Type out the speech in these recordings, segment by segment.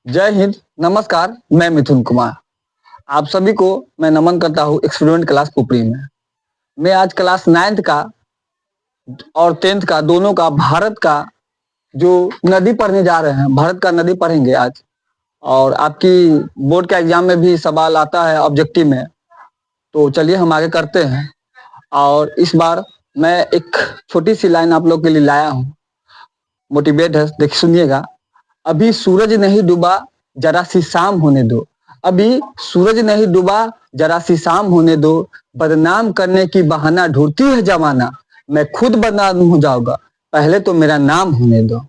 जय हिंद। नमस्कार, मैं मिथुन कुमार। आप सभी को मैं नमन करता हूँ एक्सपेरिमेंट क्लास पुपरी में। मैं आज क्लास 9th का और 10th का दोनों का भारत का जो नदी पढ़ने जा रहे हैं, भारत का नदी पढ़ेंगे आज। और आपकी बोर्ड का एग्जाम में भी सवाल आता है ऑब्जेक्टिव में, तो चलिए हम आगे करते हैं। और इस बार मैं एक छोटी सी लाइन आप लोग के लिए लाया हूँ, मोटिवेट है, देखिए सुनिएगा। अभी सूरज नहीं डूबा, जरा सी शाम होने दो। अभी सूरज नहीं डूबा, जरा सी शाम होने दो। बदनाम करने की बहाना ढूंढती है जमाना, मैं खुद बदनाम हो जाऊंगा, पहले तो मेरा नाम होने दो।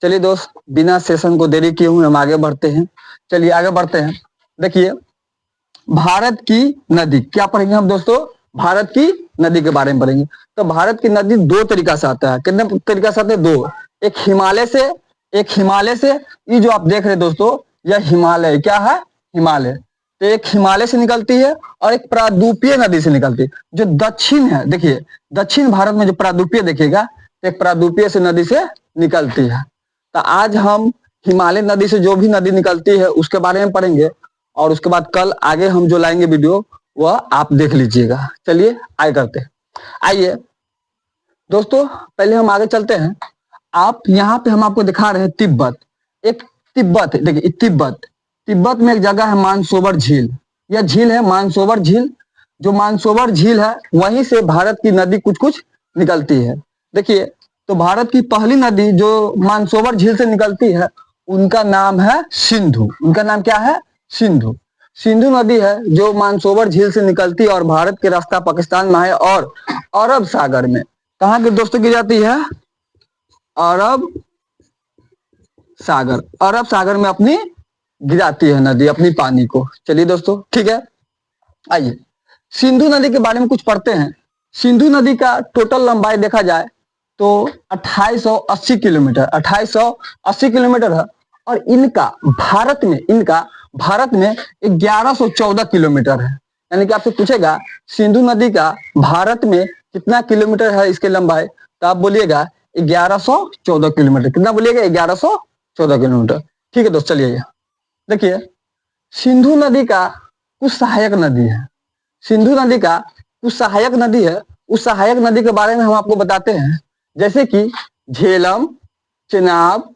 चलिए दोस्त, बिना सेशन को देरी किए हुए हम आगे बढ़ते हैं। चलिए आगे बढ़ते हैं। देखिए, भारत की नदी क्या पढ़ेंगे हम दोस्तों? भारत की नदी के बारे में पढ़ेंगे। तो भारत की नदी दो तरीका से आता है। कितने तरीका से आते हैं? दो। एक हिमालय से, एक हिमालय से। ये जो आप देख रहे हैं दोस्तों, यह हिमालय क्या है? हिमालय। तो एक हिमालय से निकलती है और एक प्रादुपीय नदी से निकलती है जो दक्षिण है। देखिए, दक्षिण भारत में जो प्रादुपीय देखिएगा, तो एक प्रादुपीय से नदी से निकलती है। तो आज हम हिमालय नदी से जो भी नदी निकलती है उसके बारे में पढ़ेंगे, और उसके बाद कल आगे हम जो लाएंगे वीडियो वह आप देख लीजिएगा। चलिए आगे करते हैं। आइए दोस्तों, पहले हम आगे चलते हैं। आप यहाँ पे हम आपको दिखा रहे हैं तिब्बत। एक तिब्बत है, देखिए तिब्बत। तिब्बत में एक जगह है मानसरोवर झील। यह झील है मानसरोवर झील। जो मानसरोवर झील है वहीं से भारत की नदी कुछ कुछ निकलती है। देखिए, तो भारत की पहली नदी जो मानसरोवर झील से निकलती है उनका नाम है सिंधु। उनका नाम क्या है? सिंधु। सिंधु नदी है जो मानसरोवर झील से निकलती है और भारत के रास्ता पाकिस्तान में है और अरब सागर में। कहाँ के दोस्तों की जाती है? अरब सागर। अरब सागर में अपनी गिराती है नदी अपनी पानी को। चलिए दोस्तों, ठीक है। आइए सिंधु नदी के बारे में कुछ पढ़ते हैं। सिंधु नदी का टोटल लंबाई देखा जाए तो 2880 किलोमीटर, 2880 किलोमीटर है। और इनका भारत में 1114 किलोमीटर है। यानी कि आपसे पूछेगा सिंधु नदी का भारत में कितना किलोमीटर है इसके लंबाई, तो आप बोलिएगा 1114 किलोमीटर। कितना बोलिएगा? 1114 किलोमीटर। ठीक है दोस्त, चलिए देखिए, सिंधु नदी का कुछ सहायक नदी है। सिंधु नदी का कुछ सहायक नदी है। उस सहायक नदी के बारे में हम आपको बताते हैं, जैसे कि झेलम, चेनाब,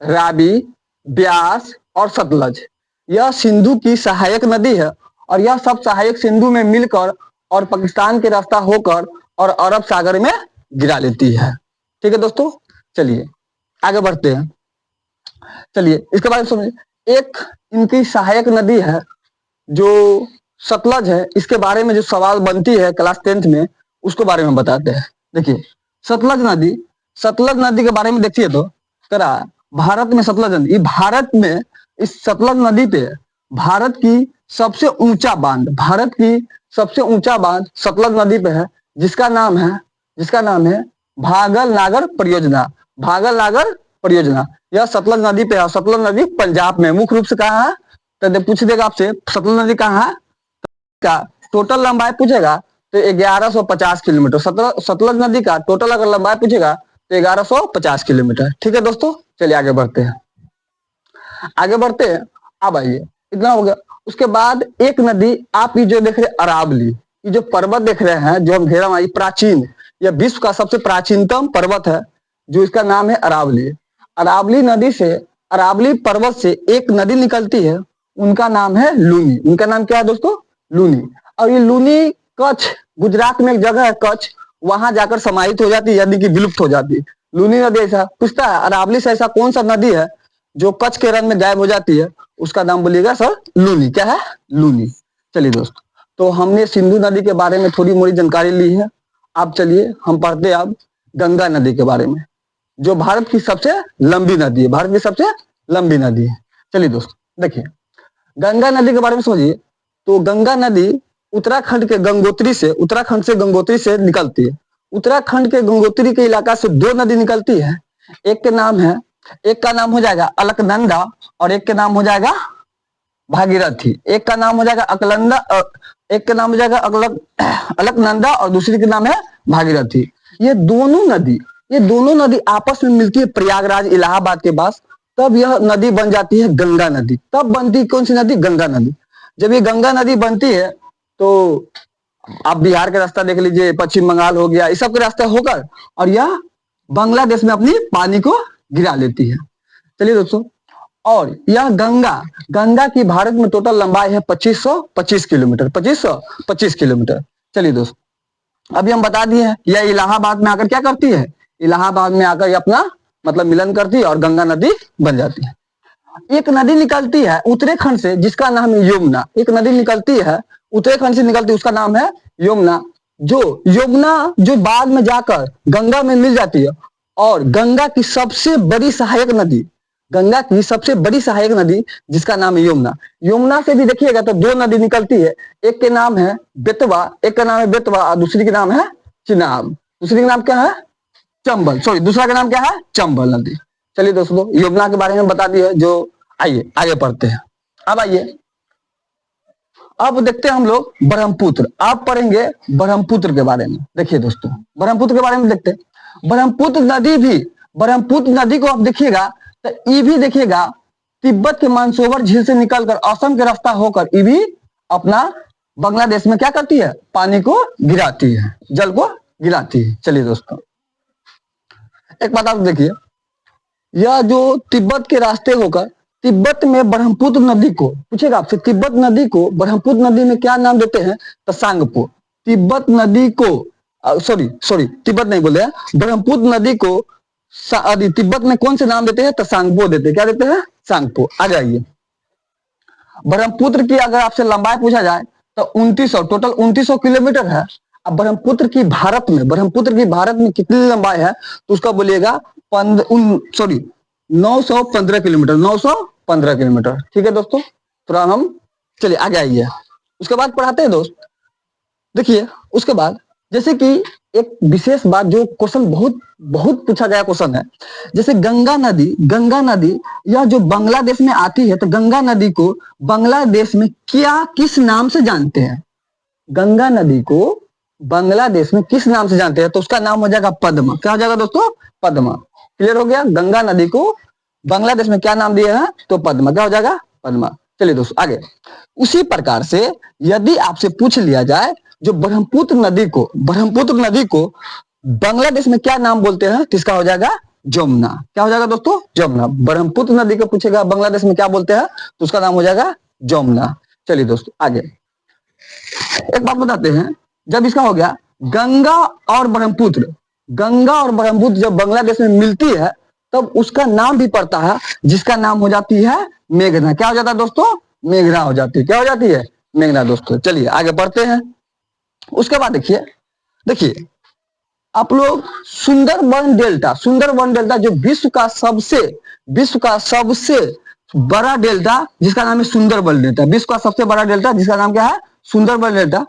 रावी, ब्यास और सतलज। यह सिंधु की सहायक नदी है और यह सब सहायक सिंधु में मिलकर और पाकिस्तान के रास्ता होकर और अरब सागर में गिरा लेती है। ठीक है दोस्तों, चलिए आगे बढ़ते हैं। चलिए इसके बारे में समझिए। एक इनकी सहायक नदी है जो सतलज है। इसके बारे में जो सवाल बनती है क्लास 10th में, उसके बारे में बताते हैं। देखिए, सतलज नदी के बारे में देखिए तो करा भारत में सतलज नदी, भारत में इस सतलज नदी पे भारत की सबसे ऊंचा बांध सतलज नदी पे है, जिसका नाम है भागल नागर परियोजना। यह सतलज नदी पे है। सतलज नदी पंजाब में मुख्य रूप से कहाँ है, तो पूछ देगा आपसे सतलज नदी कहाँ है का टोटल लंबाई पूछेगा तो 1150 किलोमीटर। सतलज नदी का टोटल अगर लंबाई पूछेगा तो 1150 किलोमीटर। ठीक है दोस्तों, चलिए आगे बढ़ते हैं। अब आइए, इतना हो गया। उसके बाद एक नदी आप ये जो देख रहे अरावली, ये जो पर्वत देख रहे हैं जो हम घेरा हुआ, प्राचीन, यह विश्व का सबसे प्राचीनतम पर्वत है जो इसका नाम है अरावली। अरावली पर्वत से एक नदी निकलती है, उनका नाम है लूनी। उनका नाम क्या है दोस्तों? लूनी। और ये लूनी कच्छ, गुजरात में एक जगह है कच्छ, वहां जाकर समाहित हो जाती है, यानी कि विलुप्त हो जाती है। लूनी नदी ऐसा पूछता है, अरावली से ऐसा कौन सा नदी है जो कच्छ के रन में गायब हो जाती है, उसका नाम बोलिएगा सर लूनी। क्या है? लूनी। चलिए दोस्तों, तो हमने सिंधु नदी के बारे में थोड़ी मोड़ी जानकारी ली है। अब चलिए हम पढ़ते हैं अब गंगा नदी के बारे में, जो भारत की सबसे लंबी नदी है। चलिए दोस्तों देखिए, गंगा नदी के बारे में समझिए। तो गंगा नदी उत्तराखंड से गंगोत्री से निकलती है। उत्तराखंड के गंगोत्री के इलाका से दो नदी निकलती है। एक का नाम हो जाएगा अलकनंदा और एक का नाम हो जाएगा भागीरथी। एक का नाम हो जाएगा अलकनंदा और दूसरी का नाम है भागीरथी। ये दोनों नदी आपस में मिलती है प्रयागराज इलाहाबाद के पास, तब यह नदी बन जाती है गंगा नदी। तब बनती कौन सी नदी? गंगा नदी। जब ये गंगा नदी बनती है तो आप बिहार का रास्ता देख लीजिए, पश्चिम बंगाल हो गया, इस सब के रास्ते होकर और यह बांग्लादेश में अपनी पानी को गिरा लेती है। चलिए दोस्तों, और यह गंगा गंगा की भारत में टोटल लंबाई है 2525 किलोमीटर। 2525 किलोमीटर। चलिए दोस्तों, अभी हम बता दिए हैं यह इलाहाबाद में आकर क्या करती है? इलाहाबाद में आकर अपना मतलब मिलन करती है और गंगा नदी बन जाती है। एक नदी निकलती है उत्तराखंड से जिसका नाम है यमुना। एक नदी निकलती है उत्तराखंड से निकलती है, उसका नाम है यमुना। जो यमुना जो बाद में जाकर गंगा में मिल जाती है और गंगा की सबसे बड़ी सहायक नदी, गंगा की सबसे बड़ी सहायक नदी जिसका नाम है यमुना। यमुना से भी देखिएगा तो दो नदी निकलती है, एक के नाम है बेतवा, एक का नाम है बेतवा और दूसरी के नाम है चिनाब। दूसरी का नाम क्या है? चंबल। सॉरी, दूसरा का नाम क्या है? चंबल नदी। चलिए दोस्तों, यमुना के बारे में बता दिए। जो आइए आगे पढ़ते हैं। अब आइए, अब देखते हैं हम लोग ब्रह्मपुत्र। आप पढ़ेंगे ब्रह्मपुत्र के बारे में। देखिए दोस्तों, ब्रह्मपुत्र के बारे में देखते हैं। ब्रह्मपुत्र नदी भी, ब्रह्मपुत्र नदी को आप देखिएगा तो ये भी देखिएगा तिब्बत के मानसरोवर झील से निकलकर असम के रास्ता होकर ये भी अपना बांग्लादेश में क्या करती है? पानी को गिराती है, जल को गिराती है। चलिए दोस्तों, एक बात आप देखिए, यह जो तिब्बत के रास्ते होकर तिब्बत में ब्रह्मपुत्र नदी को पूछेगा आपसे, तिब्बत नदी को ब्रह्मपुत्र नदी में क्या नाम देते हैं? तसांगपो। तिब्बत नदी को सॉरी तिब्बत नहीं बोले, ब्रह्मपुत्र नदी को तिब्बत में कौन से नाम देते हैं? तसांगपो देते हैं। क्या देते हैं? सांगपो। आ जाइए, ब्रह्मपुत्र की अगर आपसे लंबाई पूछा जाए तो 2900, टोटल 2900 किलोमीटर है। अब ब्रह्मपुत्र की भारत में कितनी लंबाई है तो उसका बोलिएगा 915 किलोमीटर। 915 किलोमीटर। ठीक है दोस्तों, थोड़ा हम चलिए आगे आइए। उसके बाद पढ़ाते हैं दोस्त। देखिए उसके बाद जैसे कि एक विशेष बात, जो क्वेश्चन बहुत पूछा गया क्वेश्चन है, जैसे गंगा नदी यह जो बांग्लादेश में आती है तो गंगा नदी को बांग्लादेश में किस नाम से जानते हैं? गंगा नदी को बांग्लादेश में किस नाम से जानते हैं? तो उसका नाम हो जाएगा पद्मा। क्या हो जाएगा दोस्तों? पद्मा। क्लियर हो गया? गंगा नदी को बांग्लादेश में क्या नाम दिया है? तो पद्मा। क्या हो जाएगा? पद्मा। चलिए दोस्तों आगे। उसी प्रकार से यदि आपसे पूछ लिया जाए जो ब्रह्मपुत्र नदी को बांग्लादेश में क्या नाम बोलते हैं तो इसका हो जाएगा जमुना। क्या हो जाएगा दोस्तों? जमुना। ब्रह्मपुत्र नदी को पूछेगा बांग्लादेश में क्या बोलते हैं तो उसका नाम हो जाएगा जमुना। चलिए दोस्तों आगे एक बात बताते हैं, जब इसका हो गया गंगा और ब्रह्मपुत्र जब बांग्लादेश में मिलती है तब उसका नाम भी पड़ता है जिसका नाम हो जाती है मेघना। क्या हो जाता है दोस्तों? मेघना हो जाती है। क्या हो जाती है? मेघना दोस्तों। चलिए आगे बढ़ते हैं। उसके बाद देखिए आप लोग सुंदरबन डेल्टा जो विश्व का सबसे बड़ा डेल्टा जिसका नाम है सुंदरबन डेल्टा, विश्व का सबसे बड़ा डेल्टा जिसका नाम क्या है? सुंदरबन डेल्टा।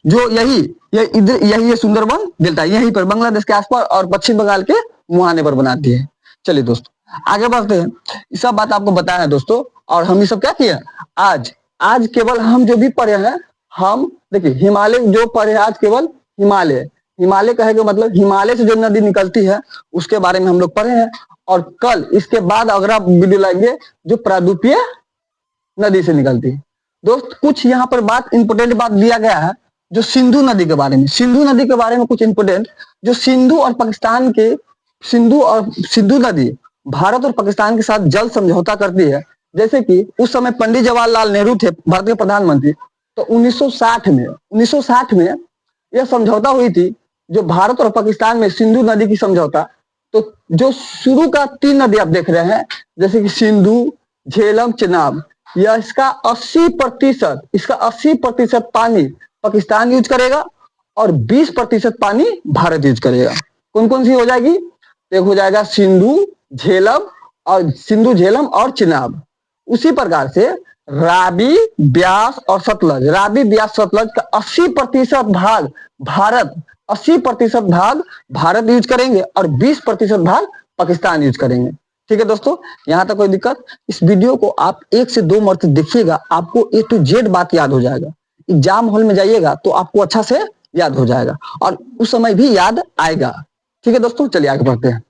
जो यही है सुंदरबन डेल्टा, यहीं पर बांग्लादेश के आसपास और पश्चिम बंगाल के मुहाने पर बनाती है। चलिए दोस्तों आगे बढ़ते हैं। ये सब बात आपको बताया है दोस्तों, और हम ये सब क्या किया आज केवल हम जो भी पढ़े हैं, हम देखिए हिमालय जो पढ़े आज केवल हिमालय कहेगा मतलब हिमालय से जो नदी निकलती है उसके बारे में हम लोग पढ़े हैं। और कल इसके बाद अगर आप वीडियो लाएंगे जो प्रायद्वीपीय नदी से निकलती है। दोस्त कुछ यहाँ पर इंपोर्टेंट बात दिया गया है जो सिंधु नदी के बारे में कुछ इंपोर्टेंट, जो सिंधु नदी भारत और पाकिस्तान के साथ जल समझौता करती है। जैसे कि उस समय पंडित जवाहरलाल नेहरू थे भारत के प्रधानमंत्री, तो 1960 में यह समझौता हुई थी जो भारत और पाकिस्तान में सिंधु नदी की समझौता। तो जो शुरू का 3 नदी आप देख रहे हैं जैसे कि सिंधु, झेलम, चिनाब, यह इसका 80% पानी पाकिस्तान यूज करेगा और 20% पानी भारत यूज करेगा। कौन कौन सी हो जाएगी? एक हो जाएगा सिंधु, झेलम और चिनाब। उसी प्रकार से रावी, ब्यास और सतलज का 80% भाग भारत यूज करेंगे और 20% भाग पाकिस्तान यूज करेंगे। ठीक है दोस्तों, यहां तक कोई दिक्कत? इस वीडियो को आप 1 से 2 मरतबा देखिएगा, आपको A to Z बात याद हो जाएगा। एग्जाम हॉल में जाइएगा तो आपको अच्छा से याद हो जाएगा और उस समय भी याद आएगा। ठीक है दोस्तों, चलिए आगे बढ़ते हैं।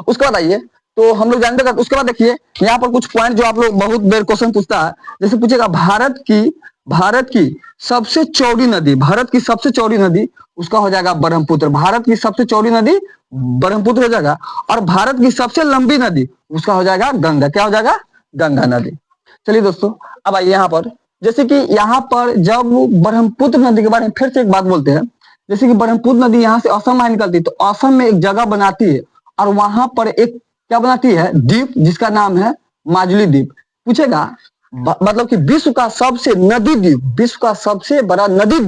उसके बाद आइए तो हम लोग जानते हैं। उसके बाद देखिए यहाँ पर कुछ पॉइंट जो आप लोग बहुत देर क्वेश्चन पूछता है, जैसे पूछेगा भारत की सबसे चौड़ी नदी, भारत की सबसे चौड़ी नदी उसका हो जाएगा ब्रह्मपुत्र। भारत की सबसे चौड़ी नदी ब्रह्मपुत्र हो जाएगा। और भारत की सबसे लंबी नदी उसका हो जाएगा गंगा। क्या हो जाएगा? गंगा नदी। चलिए दोस्तों, अब आइए यहाँ पर, जैसे कि यहाँ पर जब ब्रह्मपुत्र नदी के बारे में फिर से एक बात बोलते हैं। जैसे कि ब्रह्मपुत्र नदी यहाँ से असम में निकलती है, तो असम में एक जगह बनाती है और वहां पर एक क्या बनाती है? द्वीप, जिसका नाम है माजुली द्वीप। पूछेगा मतलब कि विश्व का सबसे नदी द्वीप, विश्व का सबसे बड़ा नदी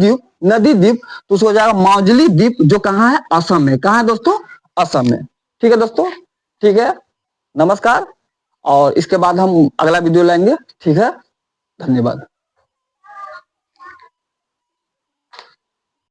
द्वीप तो उसको हो जाएगा माजुली द्वीप, जो कहाँ है? असम में। कहाँ है दोस्तों? असम में। ठीक है दोस्तों, ठीक है, नमस्कार। और इसके बाद हम अगला वीडियो लाएंगे। ठीक है, धन्यवाद।